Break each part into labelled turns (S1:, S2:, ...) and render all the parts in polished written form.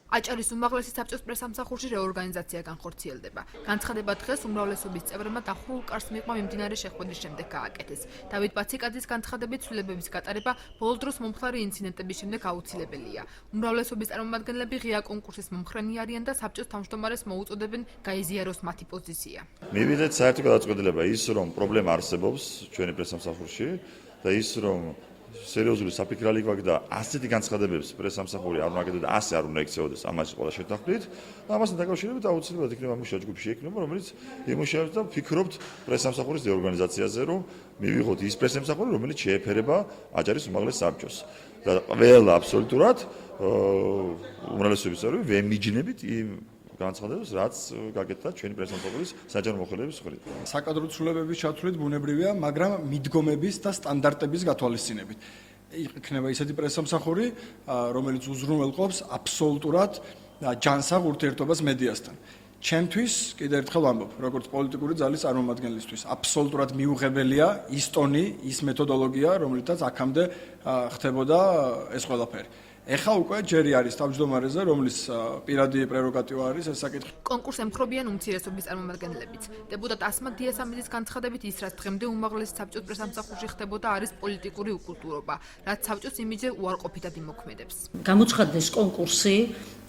S1: აჭარის უმაღლესი საბჭოს პრესამსახურში რეორგანიზაცია განხორციელდება. განცხადება დღეს უმრავლესობის წევრებმა დახურულ კარს მიღმა მიმდინარე შეხვედრის შემდეგ გააკეთეს. დავით ბაციკაძის განცხადებით ცვლილებების გატარება ბოლო დროს მომხდარი ინციდენტების შემდეგ აუცილებელია. უმრავლესობის წარმომადგენლები ღია კონკურსის მომხრენი არიან და საბჭოს თავმჯდომარეს მოუწოდებენ გაიზიაროს მათი პოზიცია.
S2: მივიდეთ საერთო გადაწყვეტილება ის, რომ პრობლემა არსებობს ჩვენი პრესამსახურში და ის, რომ სერიოზული საფიქრალი გვაქვს და ასეთი განცხადებებს პრესამსახური არ უნდა აკეთოს და ასე არ უნდა ექცეოდეს, ამას ყველა შეთანხმდით. ამასთან დაკავშირებით აუცილებლად იქნება მუშა ჯგუფი შეიქმნება, რომელიც იმუშავებს და ფიქრობთ პრესამსახურის რეორგანიზაციაზე, რომ მივიღოთ ის პრესამსახური, რომელიც შეეფერება აჭარის უმაღლეს საბჭოს. და ყველა აბსოლუტურად უმრავლესობის წევრები ვემიჯნებით იმ განცხადებას, რაც გაკეთდა ჩვენი პრესამსახურის საჯარო მოხელეების მხრიდან.
S3: საკადრო ცვლილებების ჩათვლით ბუნებრივია, მაგრამ მიდგომების და სტანდარტების გათვალისწინებით. იქნება ისეთი პრესამსახური, რომელიც უზრუნველყოფს აბსოლუტურად ჯანსაღ ურთიერთობას მედიასთან. ჩემთვის კიდევ ერთხელ ვამბობ, როგორც პოლიტიკური ძალის წარმომადგენლისთვის, აბსოლუტურად მიუღებელია ის ტონი, ის მეთოდოლოგია, რომლითაც აქამდე ხდებოდა ეს ყველაფერი. ეხლა უკვე ჯერი არის თავმჯდომარეზე, რომლის პირადი პრეროგატივა არის ეს საკითხი.
S1: კონკურსს ემხრობიან უმცირესობის წარმომადგენლებიც. დეპუტატ ასმად დიასამიძის განცხადებით ის, რაც დღემდე უმაღლესი საბჭოს პრესამსახურში ხდებოდა, არის პოლიტიკური უკულტურობა, რაც საბჭოს იმიჯზე უარყოფითად იმოქმედებს.
S4: გამოცხადდეს კონკურსი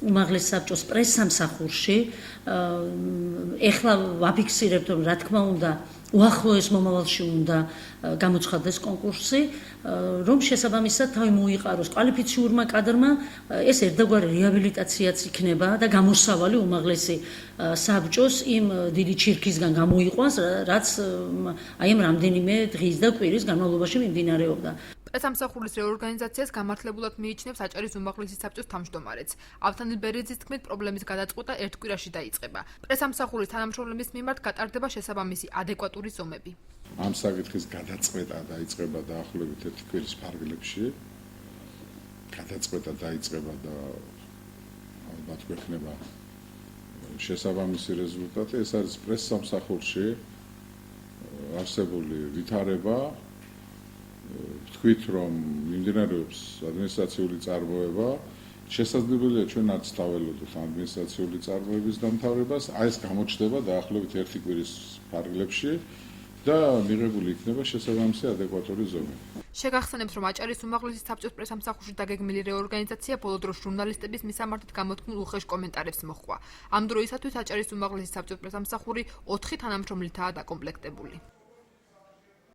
S4: უმაღლეს საბჭოს პრესამსახურში. ეხლა ვაფიქსირებთ, რომ რა თქმა უნდა უახლოეს მომავალში უნდა გამოცხადდეს კონკურსი, რომ შესაბამისად თავი მოიყაროს კვალიფიციურმა კადრმა, ეს ერთგვარი რეაბილიტაციაც იქნება და გამოსავალი უმაღლესი საბჭოს იმ დიდი ჩირქისგან გამოიყვანს, რაც აი ამ რამდენიმე დღის და კვირის განმავლობაში მიმდინარეობდა.
S1: პრესამსახურის რეორგანიზაციას გამართლებულად მიიჩნევს აჭარის უმაღლესი საბჭოს თავმჯდომარეც. ავთანდილ ბერიძის თქმით, პრობლემის გადაწყვეტა ერთ კვირაში დაიწყება. პრესამსახურის თანამშრომლების მიმართ გატარდება შესაბამისი ადეკვატური ზომები.
S5: ამ საკითხის გადაწყვეტა დაიწყება დაახლოებით ერთი კვირის ფარგლებში. გადაწყვეტა დაიწყება და ალბათ გვექნება შესაბამისი რეზულტატი. ეს არის პრესამსახურში არსებული ვითარება. ვთქვით, რომ მიმდინარეობს ადმინისტრაციული წარმოება, შესაძლებელია ჩვენ არც დაველოდოთ ადმინისტრაციული წარმოების დამთავრებას, აი ეს გამოჩნდება დაახლოებით ერთი კვირის ფარგლებში და მიღებული იქნება შესაბამისი ადეკვატური ზომები.
S1: შეგახსენებთ, რომ აჭარის უმაღლესი საბჭოს პრესამსახურში დაგეგმილი რეორგანიზაცია ბოლო დროს ჟურნალისტების მისამართით გამოთქმულ უხეშ კომენტარებს მოჰყვა. ამ დროისათვის აჭარის უმაღლესი საბჭოს პრესამსახური 4 თანამშრომლითაა დაკომპლექტებული.